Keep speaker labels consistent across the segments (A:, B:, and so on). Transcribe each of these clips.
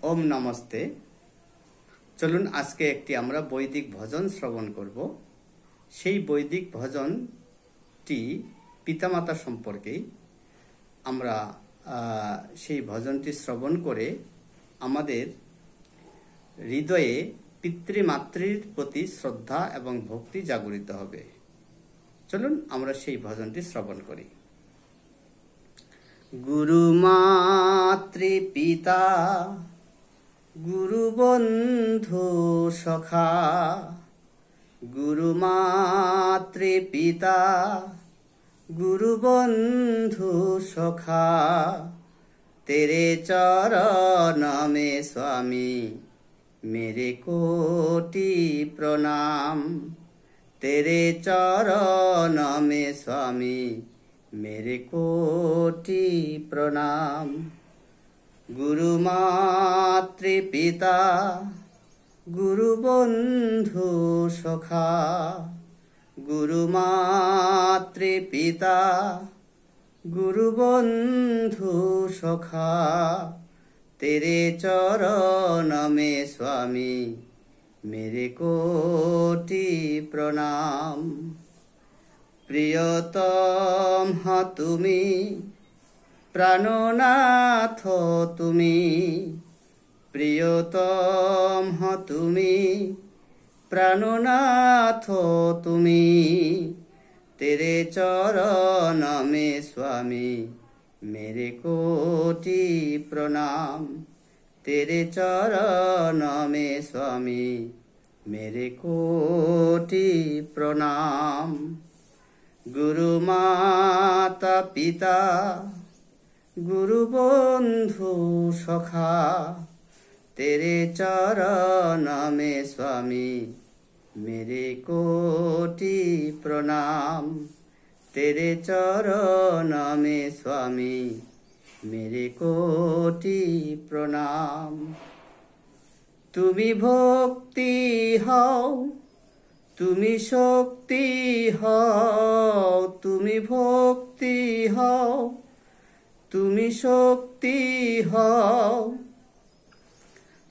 A: ওম নমস্তে। চলুন আজকে একটি আমরা বৈদিক ভজন শ্রবণ করব। সেই বৈদিক ভজনটি পিতামাতা সম্পর্কেই। আমরা সেই ভজনটি শ্রবণ করে আমাদের হৃদয়ে পিতৃমাতৃর প্রতি শ্রদ্ধা এবং ভক্তি জাগরিত হবে। চলুন আমরা সেই ভজনটি শ্রবণ করি। গুরু মাতৃ পিতা গুরু বন্ধু সখা, গুরু মাতৃ পিতা গুরু বন্ধু সখা, तेरे चरण में स्वामी मेरे कोटि प्रणाम, तेरे चरण में स्वामी मेरे कोटि प्रणाम। गुरु मातृ पिता गुरु बंधु सखा, गुरु मातृ पिता गुरु बंधु सखा, तेरे चरण में स्वामी मेरे कोटि प्रणाम। प्रियतम तुमी प्राणनाथ तुमी, प्रियतम तुमी प्राणनाथ तुमी, तेरे चरण में स्वामी मेरे कोटि प्रणाम, तेरे चरण में स्वामी मेरे कोटि प्रणाम। गुरु माता पिता गुरु बंधु सखा, तेरे चरण में स्वामी मेरे कोटि प्रणाम, तेरे चरण में स्वामी मेरे कोटि प्रणाम। तुमी भक्ति हओ तुमी शक्ति हओ, तुमी भक्ति हओ तुमी शक्ति हओ,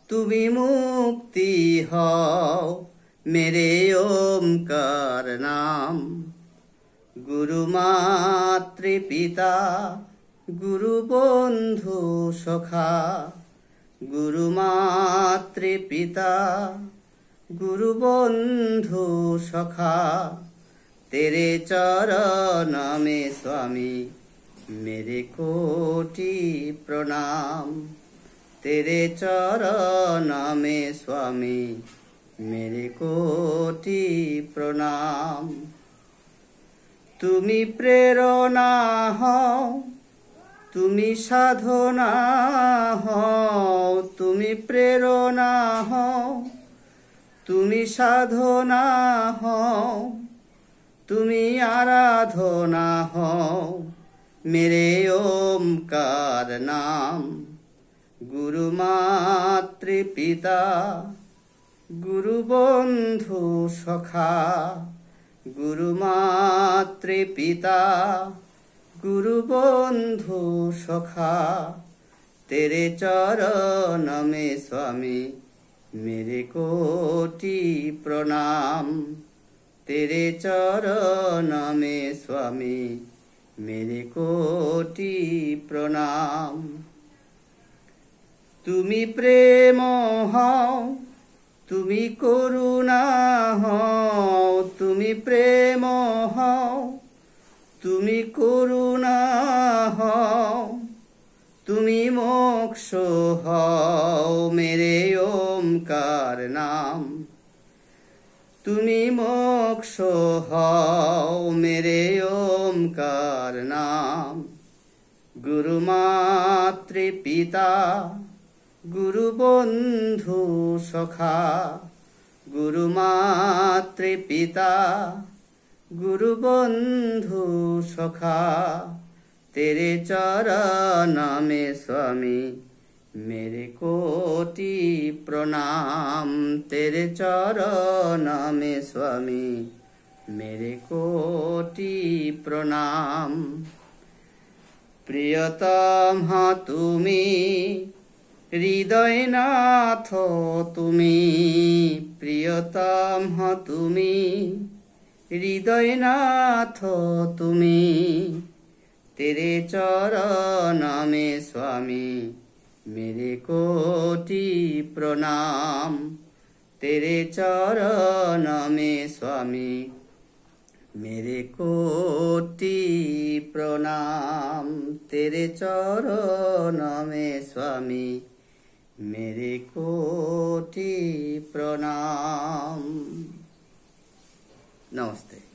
A: तुमी मुक्ति हओ मेरे ओमकार नाम। गुरु मातृ पिता गुरु बंधु सखा, गुरु मातृ पिता गुरु बंधु सखा, तेरे चरण में स्वामी मेरे कोटि प्रणाम, तेरे चरण में स्वामी मेरे कोटि प्रणाम। तुमी प्रेरणा हओ तुमी साधना हओ, तुमी प्रेरणा हओ तुमी साधना हओ, तुमी आराधना हओ मेरे ओमकार नाम। गुरु मातृ पिता गुरु बंधु सखा, गुरु मातृ पिता गुरु बंधु सखा, तेरे चरण में स्वामी मेरे कोटि प्रणाम, तेरे चरण में स्वामी मेरे कोटि प्रणाम। तुमी प्रेम हओ तुमी करुणा हओ, तुमी प्रेम हओ तुमी करुणा हओ, तुमी मोक्ष हओ मेरे ओमकार नाम, तुमी मोक्ष हओ मेरे ओमकार नाम। गुरु मातृ पिता गुरु बंधु सखा, गुरु मातृ पिता गुरु बंधु सखा, तेरे चरण में स्वामी मेरे कोटि प्रणाम, तेरे चरण में स्वामी मेरे कोटि प्रणाम। प्रियतम तुमी হৃদয়নাথ তুমি, প্রিয়তম তুমি, হৃদয়নাথ তুমি। तेरे चरण में स्वामी मेरे कोटि प्रणाम। तेरे चरण में स्वामी मेरे कोटि प्रणाम। तेरे चरण में स्वामी मेरे कोटि प्रणाम। नमस्ते।